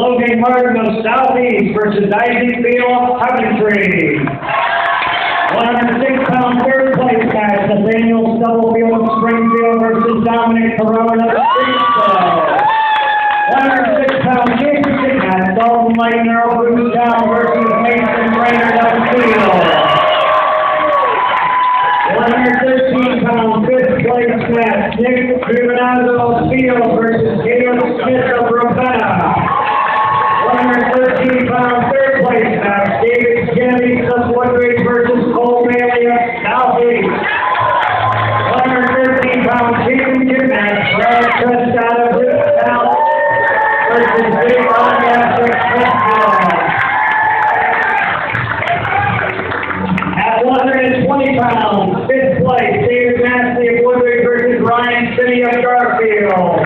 Logan Martin of Southeast versus Isaac Beal of Coventry. 106-pound third place match, Nathaniel Stubblefield of Springfield versus Dominic Corona of Springfield. 106-pound championship match, Dalton Leitner of Rootstown versus Mason Brainerd of Field. 113-pound fifth place match, Nick Giovinazzo of Field versus Caleb Smith of Ravenna. 113-pound third place match, David Kennedy of Woodridge versus Cole Bailey of Southeast. 113-pound championship match, Brad Prescott of Rootstown versus Big Onyas of Prescott. At 120 pounds, fifth place, David Massey of Woodridge versus Ryan City of Garfield.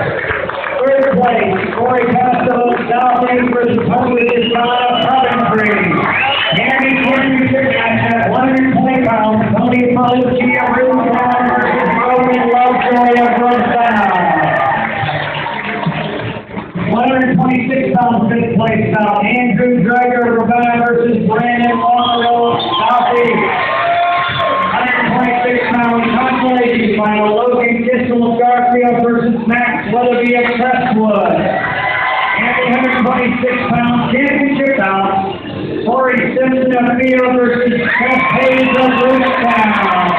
Third place, Corey Costello of Southeast versus Tony Deshawn of Coventry. Handy championship match at 120 pounds, Tony Palucci of Rootstown versus Roman Lovejoy of Rootstown. 126-pound fifth place bout, Andrew Dreger of Ravenna versus Brandon Walker of Southeast. 126-pound consolation final, Logan Kissel of Garfield versus Max Weatherby of Crestwood. And the 126-pound championship bout, Corey Simpson of Field versus Chris Hayes of Rootstown.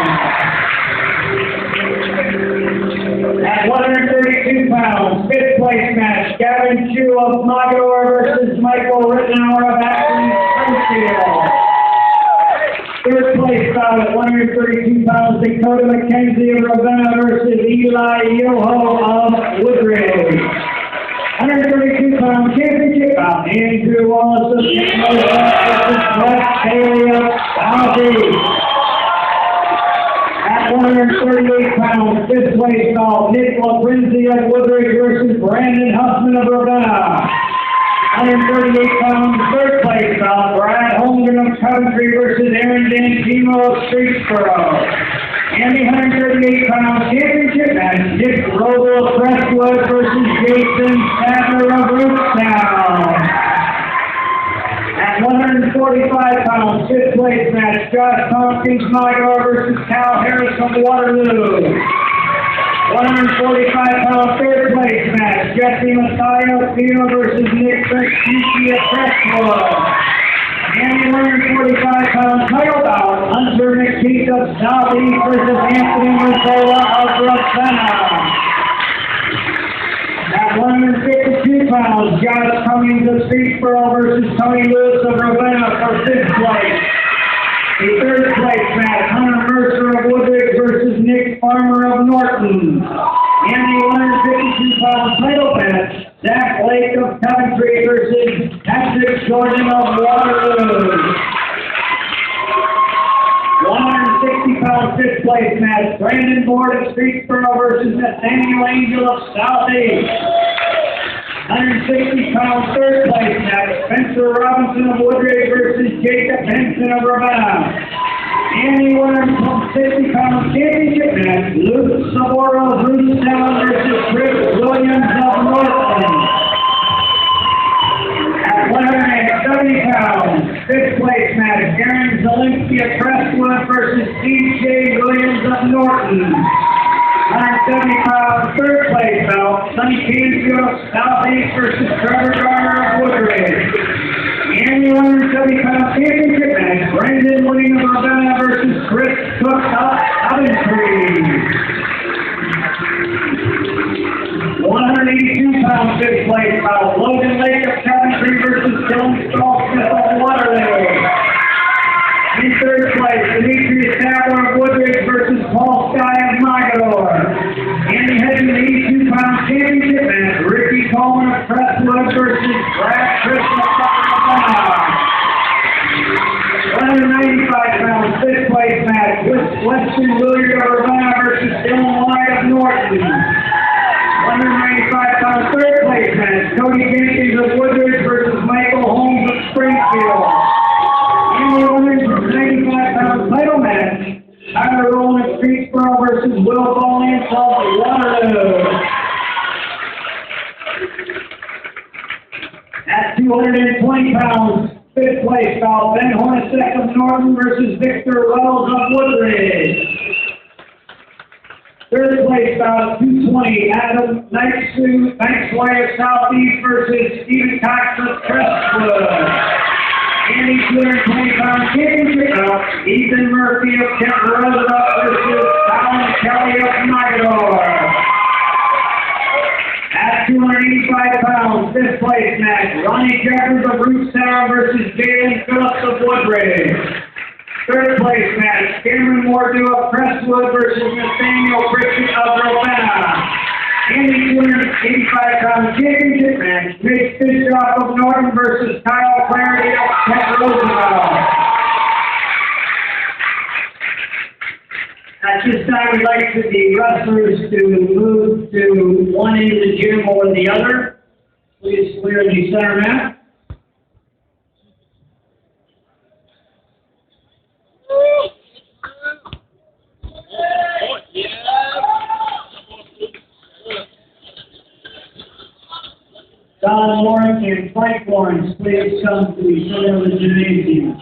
At 132 pounds, fifth place match, Gavin Chu of Mogador versus Michael Rittenauer of Akron, Springfield. Third place bout at 132 pounds, Dakota McKenzie of Ravenna versus Eli Yoho of Woodridge. 132-pound championship bout, Andrew Wallace of Northwest versus Wes Haley of Southeast. At 138 pounds, fifth place bout, Nick LaPrinzi of Woodridge versus Brandon Huffman of Ravenna. 138 pounds, third place bout, Brad Holmgren of Coventry versus Aaron Dantimo of Streetsboro. And the 138-pound championship match, Dick Roble of Crestwood versus Jason Sadler of Rootstown. At 145 pounds, fifth place match, Josh Tompkins Mogador versus Cal Harris of Waterloo. 145-pound third place match, Jesse Messiah of Field versus Nick Kirkshiki of Crestwood. And the 145-pound title bout, Hunter McKeith of Southeast versus Anthony Mazzola of Ravenna. At 152 pounds, Josh Cummings of Streetsboro versus Tony Lewis of Ravenna for fifth place. The third place match, Hunter Mercer of Woodridge versus Nick Farmer of Norton. And the 152-pound title match, Zach Lake of Coventry versus Patrick Jordan of Waterloo. 160-pound fifth place match, Brandon Board of Streetsboro versus Nathaniel Angel of Southeast. 160-pound third place match, Spencer Robinson of Woodridge versus Jacob Henson of Ravenna. And the 160-pound championship match, Luke Saboro of Rootstown versus Chris Williams of Norton. At 170 pounds, fifth place match, Aaron Zielinski of Crestwood versus DJ Williams of Norton. 170-pound third place bout, Sonny Canfield of Southeast versus Trevor Garner of Woodridge. And the 170-pound championship match, Brandon Winning of Ravenna versus Chris Cook of Coventry. 182-pound fifth place bout, Logan Lake of Coventry versus Dylan Smith of Waterloo. In third place, Demetrius Sadler of Woodridge versus Paul Sky of Mogador. And the heavy 82-pound championship match, Ricky Coleman of Crestwood versus Brad Christian of Ravenna. 195-pound fifth place match, Weston Williard of Ravenna versus Dylan White of Norton. 195-pound third place match, Cody Jenkins of Woodridge versus Michael Holmes of Springfield. And the 195-pound title match, Tyler Rowland of Streetsboro versus Will Bowling of Waterloo. At 220 pounds, fifth place foul, Ben Hornacek of Norton versus Victor Wells of Woodridge. Third place foul, 220, Adam Knightsway of Southeast versus Stephen Cox of Crestwood. And the 220-pound championship bout, Ethan Murphy of Kent Roosevelt versus Colin Kelly of Matador. At 285 pounds, fifth place match, Ronnie Jeffers of Rootstown versus Jalen Phillips of Woodridge. Third place match, Cameron Mordew of Crestwood versus Nathaniel Pritchett of Ravenna. And the 285-pound championship match, Mitch Fischoff of Norton versus Kyle Clarity of Kent Roosevelt. At this time, we'd like the wrestlers to move to one end of the gym or the other. Please clear the center mat. Don Lawrence and Frank Lawrence, please come to the center of the gymnasium.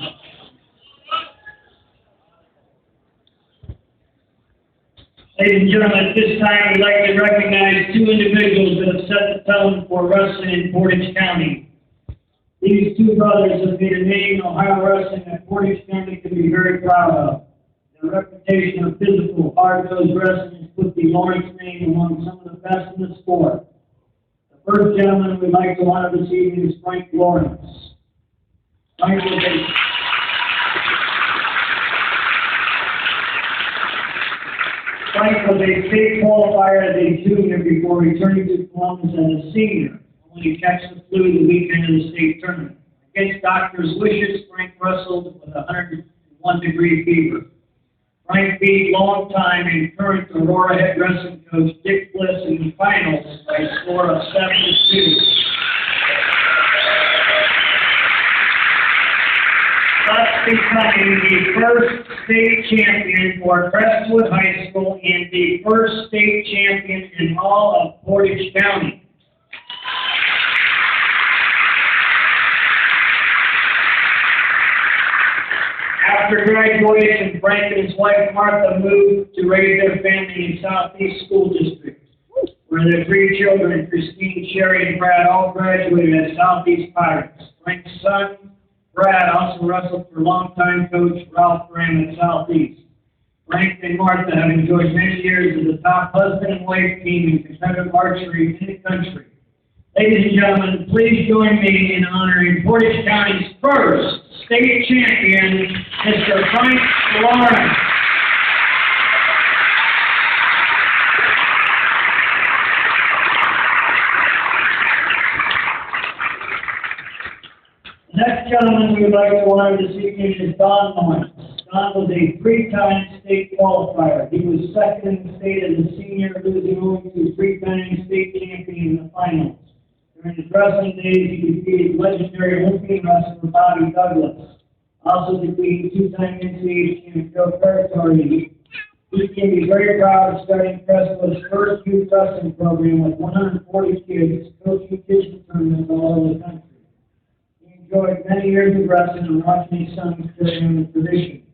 Ladies and gentlemen, at this time, we'd like to recognize two individuals that have set the tone for wrestling in Portage County. These two brothers have made a name in Ohio wrestling that Portage County can be very proud of. Their reputation of physical, hard-nosed wrestling has put the Lawrence name among some of the best in the sport. The first gentleman we'd like to honor this evening is Frank Lawrence. Frank was a state qualifier as a junior before returning to Columbus as a senior, when he catch the flu the weekend of the state tournament. Against doctors' wishes, Frank wrestled with a 101-degree fever. Frank beat longtime and current Aurora head wrestling coach Dick Bliss in the finals by a score of 7-2. Thus becoming the first state champion for Crestwood High School and the first state champion in all of Portage County. After graduation, Frank and his wife Martha moved to raise their family in Southeast School District, where their three children, Christine, Sherry, and Brad, all graduated as Southeast Pirates. Frank's son, Brad, also wrestled for longtime coach Ralph Graham at Southeast. Frank and Martha have enjoyed many years as the top husband and wife team in competitive archery in the country. Ladies and gentlemen, please join me in honoring Portage County's first state champion, Mr. Frank Lawrence. The next gentleman we would like to honor this evening is Don Lawrence. Don was a three-time state qualifier. He was second in the state as a senior, losing only to three-time state champion in the finals. During his wrestling days, he defeated legendary Olympian wrestler Bobby Douglas. Also defeated two-time NCAA champion Joe Territory. He can be very proud of starting Crestwood's first youth wrestling program with 140 kids, coaching kids tournaments all over the country. He enjoyed many years of wrestling and watching his son carry on the tradition.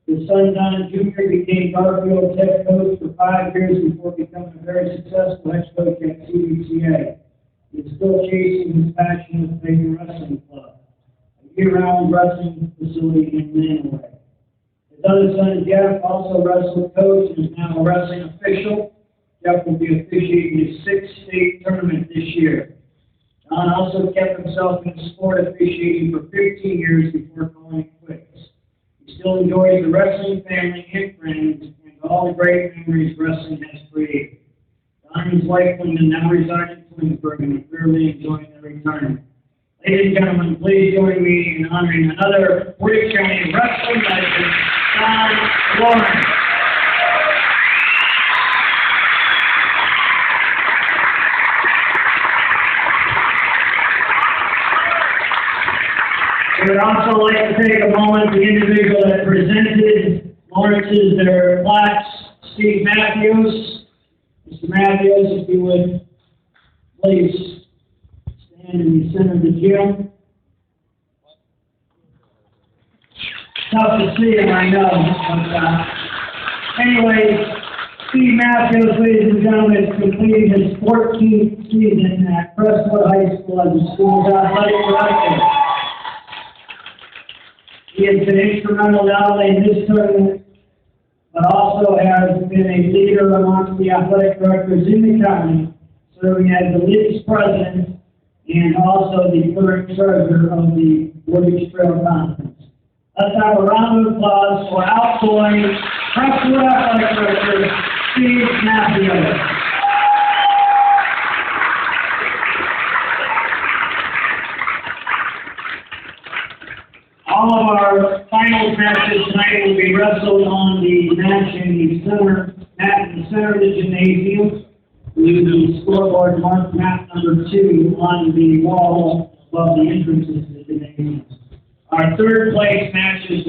His son, Don Jr., became Garfield's head coach for 5 years before becoming a very successful head coach at CBCA. He is still chasing his passion with the Baker Wrestling Club, a year-round wrestling facility in Manaway. His other son, Jeff, also wrestled coach and is now a wrestling official. Jeff will be officiating his 6th state tournament this year. Don also kept himself in sport officiating for 15 years before calling it quits. He still enjoys the wrestling family and friends and all the great memories wrestling has created. Don and his wife Linda now reside in Twinsburg and are clearly enjoying their retirement. Ladies and gentlemen, please join me in honoring another Portage County wrestling legend, Don Lawrence. I would also like to take a moment, the individual that presented Lawrence's their plaques, Steve Matthews. Mr. Matthews, if you would please stand in the center of the gym. Tough to see him, I know, but, anyway, Steve Matthews, ladies and gentlemen, is completing his 14th season at Crestwood High School as the school's athletic director. He has been instrumental not only in this tournament, but also has been a leader amongst the athletic directors in the county, serving as the league's president and also the current treasurer of the Woodridge Trail Conference. Let's have a round of applause for outgoing Crestwood athletic director Steve Matthews. All of our finals matches tonight will be wrestled on the match in the center of the gymnasium. We use the scoreboard marked map number 2 on the wall above the entrances to the gymnasium. Our third place matches will